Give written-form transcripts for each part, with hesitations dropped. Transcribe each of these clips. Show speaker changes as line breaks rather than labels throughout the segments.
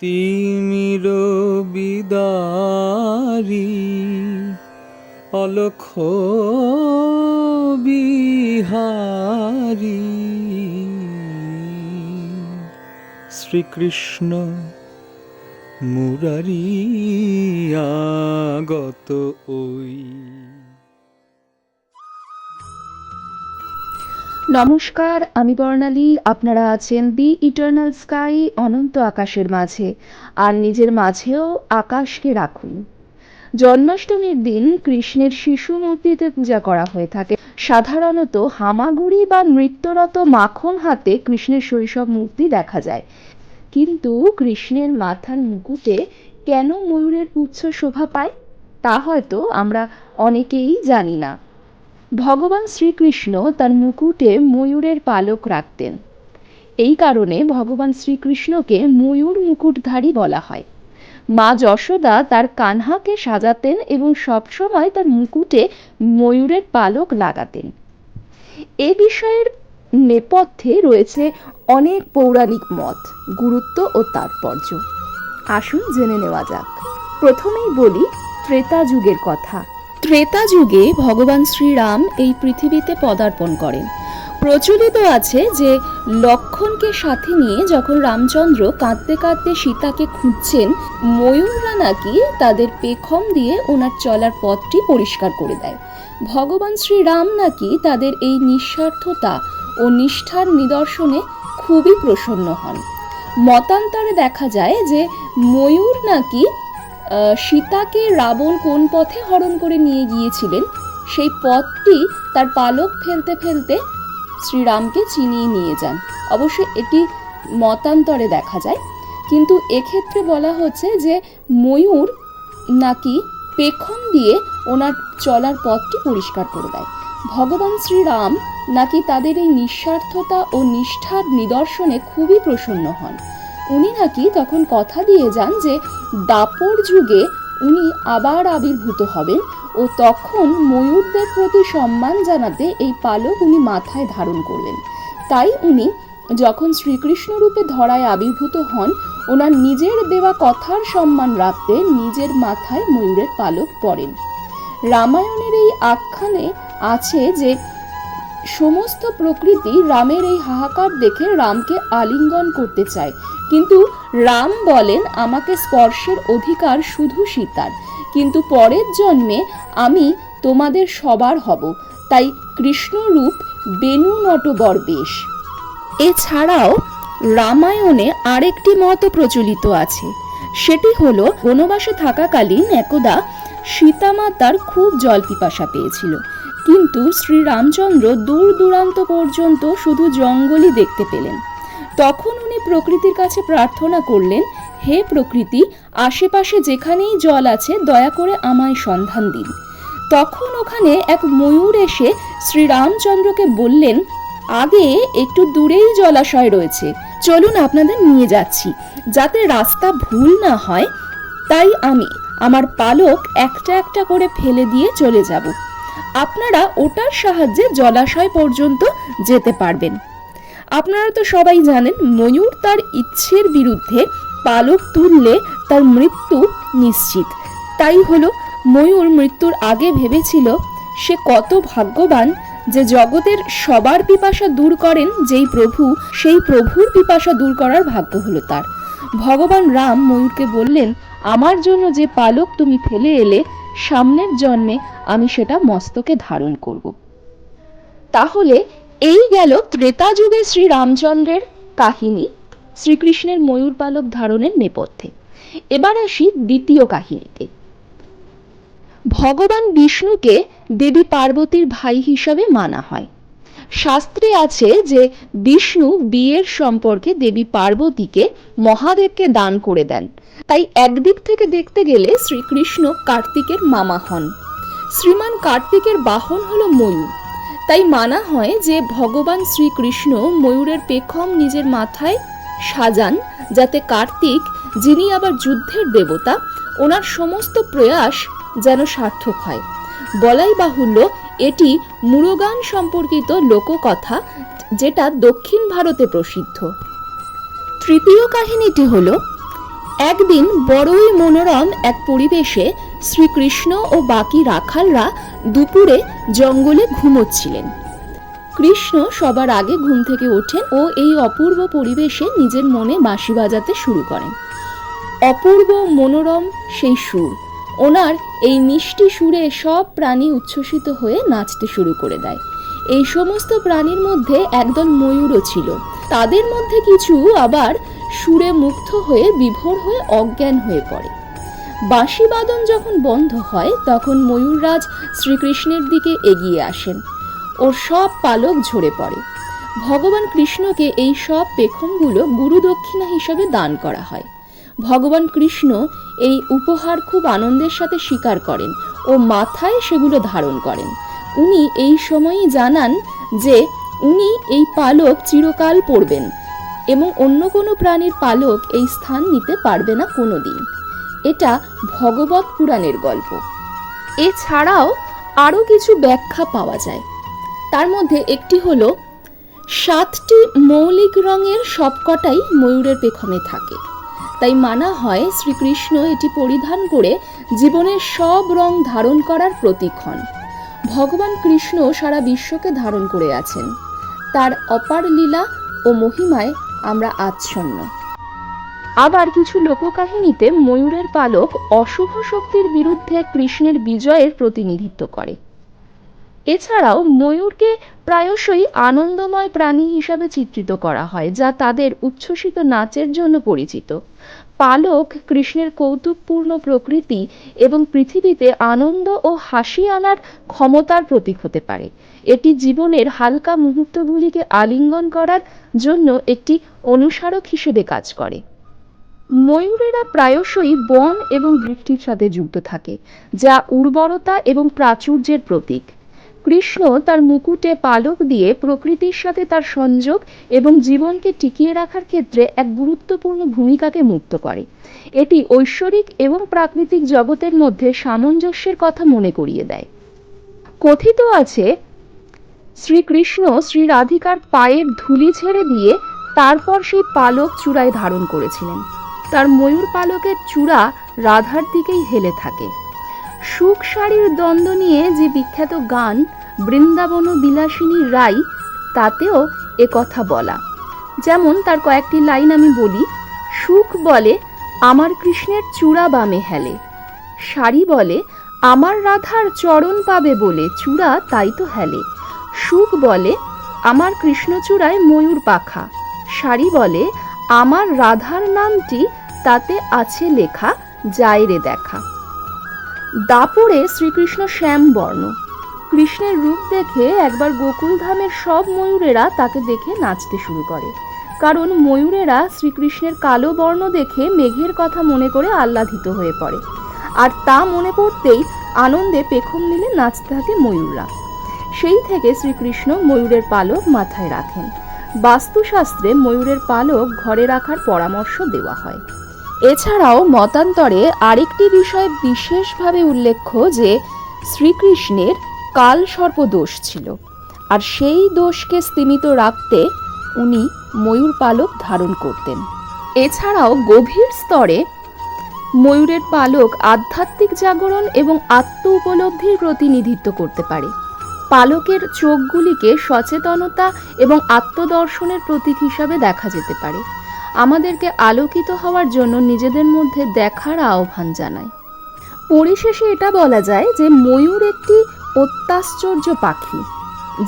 তিমির বিদারি অলক্ষ বিহারী শ্রীকৃষ্ণ মুরারি আগত ওই।
নমস্কার, আমি বর্ণালী। আপনারা আছেন দি ইটার্নাল স্কাই, অনন্ত আকাশের মাঝে, আর নিজের মাঝেও আকাশকে রাখুন। জন্মাষ্টমীর দিন কৃষ্ণের শিশু মূর্তিতে পূজা করা হয়ে থাকে। সাধারণত হামাগুড়ি বা নৃত্যরত মাখন হাতে কৃষ্ণের শৈশব মূর্তি দেখা যায়, কিন্তু কৃষ্ণের মাথার মুকুটে কেন ময়ূরের পুচ্ছ শোভা পায় তা হয়তো আমরা অনেকেই জানি না। ভগবান শ্রীকৃষ্ণ তার মুকুটে ময়ূরের পালক রাখতেন। এই কারণে ভগবান শ্রীকৃষ্ণকে ময়ূর মুকুটধারী বলা হয়। মা যশোদা তার কানহাকে সাজাতেন এবং সবসময় তার মুকুটে ময়ূরের পালক লাগাতেন। এ বিষয়ের নেপথ্যে রয়েছে অনেক পৌরাণিক মত, গুরুত্ব ও তাৎপর্য। আসুন জেনে নেওয়া যাক। প্রথমেই বলি ত্রেতা যুগের কথা। ত্রেতা যুগে ভগবান শ্রীরাম এই পৃথিবীতে পদার্পণ করেন। প্রচলিত আছে যে লক্ষ্মণকে সাথে নিয়ে যখন রামচন্দ্র কাঁদতে কাঁদতে সীতাকে খুঁজছেন, ময়ূররা নাকি তাদের পেখম দিয়ে ওনার চলার পথটি পরিষ্কার করে দেয়। ভগবান শ্রীরাম নাকি তাদের এই নিঃস্বার্থতা ও নিষ্ঠার নিদর্শনে খুবই প্রসন্ন হন। মতান্তরে দেখা যায় যে ময়ূর নাকি সীতাকে রাবণ কোন পথে হরণ করে নিয়ে গিয়েছিলেন সেই পথটি তার পালক ফেলতে ফেলতে শ্রীরামকে চিনিয়ে নিয়ে যান। অবশ্য এটি মতান্তরে দেখা যায়, কিন্তু এক্ষেত্রে বলা হচ্ছে যে ময়ূর নাকি পেখম দিয়ে ওনার চলার পথটি পরিষ্কার করে দেয়। ভগবান শ্রীরাম নাকি তাদের এই নিঃস্বার্থতা ও নিষ্ঠার নিদর্শনে খুবই প্রসন্ন হন। উনি নাকি তখন কথা দিয়ে যান যে দাপর যুগে উনি আবার আবির্ভূত হবেন ও তখন ময়ূরদের প্রতি সম্মান জানাতে এই পালক উনি মাথায় ধারণ করবেন। তাই উনি যখন শ্রীকৃষ্ণ রূপে ধরায় আবির্ভূত হন, ওনার নিজের দেওয়া কথার সম্মান রাখতে নিজের মাথায় ময়ূরের পালক পরেন। রামায়ণের এই আখ্যানে আছে যে সমস্ত প্রকৃতি রামের এই হাহাকার দেখে রামকে আলিঙ্গন করতে চায়, কিন্তু রাম বলেন আমাকে স্পর্শের অধিকার শুধু সীতার, কিন্তু পরের জন্মে আমি তোমাদের সবার হব, তাই কৃষ্ণ রূপ বেনু নটবর বেশ। এছাড়াও রামায়ণে আরেকটি মত প্রচলিত আছে। সেটি হলো বনবাসে থাকাকালীন একদা সীতামাতার খুব জল পিপাসা পেয়েছিল, কিন্তু শ্রীরামচন্দ্র দূর দূরান্ত পর্যন্ত শুধু জঙ্গলই দেখতে পেলেন। তখন উনি প্রকৃতির কাছে প্রার্থনা করলেন, হে প্রকৃতি, আশেপাশে যেখানেই জল আছে দয়া করে আমায় সন্ধান দিন। তখন ওখানে এক ময়ূর এসে শ্রীরামচন্দ্রকে বললেন, আগে একটু দূরেই জলাশয় রয়েছে, চলুন আপনাদের নিয়ে যাচ্ছি, যাতে রাস্তা ভুল না হয়, তাই আমি আমার পালক একটা একটা করে ফেলে দিয়ে চলে যাব। আপনারা ওটার সাহায্যে জলাশয় পর্যন্ত যেতে পারবেন। আপনারা তো সবাই জানেন ময়ূর তার ইচ্ছের বিরুদ্ধে পালক তুললে তার মৃত্যু নিশ্চিত। তাই হলো ময়ূর মৃত্যুর আগে ভেবেছিল সে কত ভাগ্যবান যে জগতের সবার পিপাসা দূর করেন যেই প্রভু, সেই প্রভুর পিপাসা দূর করার ভাগ্য হলো তার। ভগবান রাম ময়ূরকে বললেন, আমার জন্য যে পালক তুমি ফেলে এলে, সামনের জন্মে আমি সেটা মস্তকে ধারণ করব। তাহলে এই গেল ত্রেতা যুগে শ্রী রামচন্দ্রের কাহিনী, শ্রীকৃষ্ণের ময়ূর পালক ধারণের নেপথ্যে। এবার আসি দ্বিতীয় কাহিনীতে। ভগবান বিষ্ণুকে দেবী পার্বতীর ভাই হিসাবে মানা হয়। শাস্ত্রে আছে যে বিষ্ণু বিয়ের সম্পর্কে দেবী পার্বতীকে মহাদেবকে দান করে দেন। তাই একদিক থেকে দেখতে গেলে শ্রীকৃষ্ণ কার্তিকের মামা হন। শ্রীমান কার্তিকের বাহন হলো ময়ূর। তাই মানা হয় যে ভগবান শ্রীকৃষ্ণ ময়ূরের পেখম নিজের মাথায় সাজান, যাতে কার্তিক, যিনি আবার যুদ্ধের দেবতা, ওনার সমস্ত প্রয়াস যেন সার্থক হয়। বলাই বাহুল্য এটি মুরুগান সম্পর্কিত লোককথা, যেটা দক্ষিণ ভারতে প্রসিদ্ধ। তৃতীয় কাহিনীটি হলো একদিন বড়ই মনোরম এক পরিবেশে শ্রীকৃষ্ণ ও বাকি রাখালরা দুপুরে জঙ্গলে ঘুমোচ্ছিলেন। কৃষ্ণ সবার আগে ঘুম থেকে ওঠেন ও এই অপূর্ব পরিবেশে নিজের মনে বাঁশি বাজাতে শুরু করেন। অপূর্ব মনোরম সেই সুর, ওনার এই মিষ্টি সুরে সব প্রাণী উচ্ছ্বসিত হয়ে নাচতে শুরু করে দেয়। এই সমস্ত প্রাণীর মধ্যে একদল ময়ূরও ছিল। তাদের মধ্যে কিছু আবার সুরে মুগ্ধ হয়ে বিভোর হয়ে অজ্ঞান হয়ে পড়ে। বাঁশি বাদন যখন বন্ধ হয় তখন ময়ূররাজ শ্রীকৃষ্ণের দিকে এগিয়ে আসেন। ওর সব পালক ঝরে পড়ে। ভগবান কৃষ্ণকে এই সব পেখমগুলো গুরু দক্ষিণা হিসেবে দান করা হয়। ভগবান কৃষ্ণ এই উপহার খুব আনন্দের সাথে স্বীকার করেন ও মাথায় সেগুলো ধারণ করেন। উনি এই সময়ই জানান যে উনি এই পালক চিরকাল পরবেন এবং অন্য কোনো প্রাণীর পালক এই স্থান নিতে পারবে না কোনোদিন। এটা ভগবত পুরাণের গল্প। এছাড়াও আরও কিছু ব্যাখ্যা পাওয়া যায়। তার মধ্যে একটি হলো 7টি মৌলিক রঙের সবকটাই ময়ূরের পেখমে থাকে, তাই মানা হয় শ্রীকৃষ্ণ এটি পরিধান করে জীবনের সব রং ধারণ করার প্রতীক হন। ভগবান কৃষ্ণ সারা বিশ্বকে ধারণ করে আছেন। তার অপার লীলা ও মহিমায় আমরা আচ্ছন্ন। আবার কিছু লোককাহিনীতে ময়ূরের পালক অশুভ শক্তির বিরুদ্ধে কৃষ্ণের বিজয়ের প্রতিনিধিত্ব করে। এছাড়াও ময়ূরকে প্রায়শই আনন্দময় প্রাণী হিসাবে চিত্রিত করা হয়, যা তাদের উচ্ছ্বসিত নাচের জন্য পরিচিত। পালক কৃষ্ণের কৌতুকপূর্ণ প্রকৃতি এবং পৃথিবীতে আনন্দ ও হাসি আনার ক্ষমতার প্রতীক হতে পারে। এটি জীবনের হালকা মুহূর্তগুলিকে আলিঙ্গন করার জন্য একটি অনুস্মারক হিসেবে কাজ করে। ময়ূরেরা প্রায়শই বন এবং বৃষ্টির সাথে যুক্ত থাকে, যা উর্বরতা এবং প্রাচুর্যের প্রতীক। কৃষ্ণ তার মুকুটে পালক দিয়ে প্রকৃতির সাথে তার সংযোগ এবং জীবনকে টিকিয়ে রাখার ক্ষেত্রে এক গুরুত্বপূর্ণ ভূমিকাকে মুক্ত করে। এটি ঐশ্বরিক এবং প্রাকৃতিক জগতের মধ্যে সামঞ্জস্যের কথা মনে করিয়ে দেয়। কথিত আছে শ্রীকৃষ্ণ শ্রী রাধিকার পায়ের ধুলি ছেড়ে দিয়ে তারপর সেই পালক চূড়ায় ধারণ করেছিলেন। তার ময়ূর পালকের চূড়া রাধার দিকেই হেলে থাকে। সুখ শাড়ির দ্বন্দ্ব নিয়ে যে বিখ্যাত গান বৃন্দাবন বিলাসিনী রাই, তাতেও এ কথা বলা। যেমন তার কয়েকটি লাইন আমি বলি। সুখ বলে আমার কৃষ্ণের চূড়া বামে হেলে, শাড়ি বলে আমার রাধার চরণ পাবে বলে চূড়া তাই তো হেলে। সুখ বলে আমার কৃষ্ণচূড়ায় ময়ূর পাখা, শাড়ি বলে আমার রাধার নামটি তাতে আছে লেখা, যায় রে দেখা। দাপরে শ্রীকৃষ্ণ শ্যাম বর্ণ। কৃষ্ণের রূপ দেখে একবার গোকুলধামের সব ময়ূরেরা তাকে দেখে নাচতে শুরু করে, কারণ ময়ূরেরা শ্রীকৃষ্ণের কালো বর্ণ দেখে মেঘের কথা মনে করে আহ্লাদিত হয়ে পড়ে, আর তা মনে পড়তেই আনন্দে পেখম মিলে নাচতে থাকে ময়ূররা। সেই থেকে শ্রীকৃষ্ণ ময়ূরের পালক মাথায় রাখেন। বাস্তুশাস্ত্রে ময়ূরের পালক ঘরে রাখার পরামর্শ দেওয়া হয়। এছাড়াও মতান্তরে আরেকটি বিষয় বিশেষভাবে উল্লেখ্য যে শ্রীকৃষ্ণের কালসর্প দোষ ছিল, আর সেই দোষকে স্তিমিত রাখতে উনি ময়ূর পালক ধারণ করতেন। এছাড়াও গভীর স্তরে ময়ূরের পালক আধ্যাত্মিক জাগরণ এবং আত্ম উপলব্ধির প্রতিনিধিত্ব করতে পারে। পালকের চোখগুলিকে সচেতনতা এবং আত্মদর্শনের প্রতীক হিসাবে দেখা যেতে পারে। আমাদেরকে আলোকিত হওয়ার জন্য নিজেদের মধ্যে দেখার আহ্বান জানায়। পরিশেষে এটা বলা যায় যে ময়ূর একটি অত্যাশ্চর্য পাখি,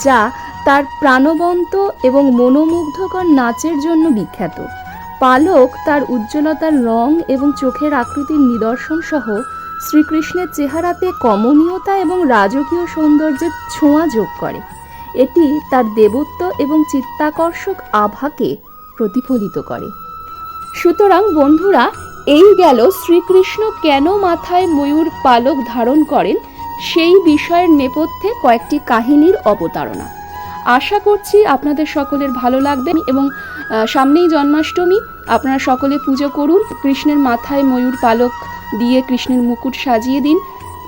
যা তার প্রাণবন্ত এবং মনোমুগ্ধকর নাচের জন্য বিখ্যাত। পালক তার উজ্জ্বলতার রং এবং চোখের আকৃতির নিদর্শন সহ শ্রীকৃষ্ণের চেহারাতে কমনীয়তা এবং রাজকীয় সৌন্দর্যের ছোঁয়া যোগ করে। এটি তার দেবত্ব এবং চিত্তাকর্ষক আভাকে প্রতিফলিত করে। সুতরাং বন্ধুরা, এই গেল শ্রীকৃষ্ণ কেন মাথায় ময়ূর পালক ধারণ করেন সেই বিষয়ের নেপথ্যে কয়েকটি কাহিনীর অবতারণা। আশা করছি আপনাদের সকলের ভালো লাগবে এবং সামনেই জন্মাষ্টমী, আপনারা সকলে পুজো করুন, কৃষ্ণের মাথায় ময়ূর পালক দিয়ে কৃষ্ণের মুকুট সাজিয়ে দিন।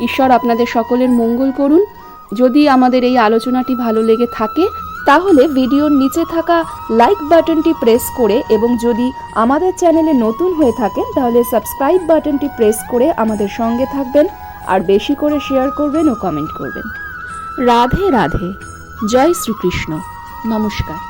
ঈশ্বর আপনাদের সকলের মঙ্গল করুন। যদি আমাদের এই আলোচনাটি ভালো লেগে থাকে তাহলে ভিডিওর নিচে থাকা লাইক বাটনটি প্রেস করে এবং যদি আমাদের চ্যানেলে নতুন হয়ে থাকেন তাহলে সাবস্ক্রাইব বাটনটি প্রেস করে আমাদের সঙ্গে থাকবেন আর বেশি করে শেয়ার করবেন ও কমেন্ট করবেন। রাধে রাধে। জয় শ্রীকৃষ্ণ। নমস্কার।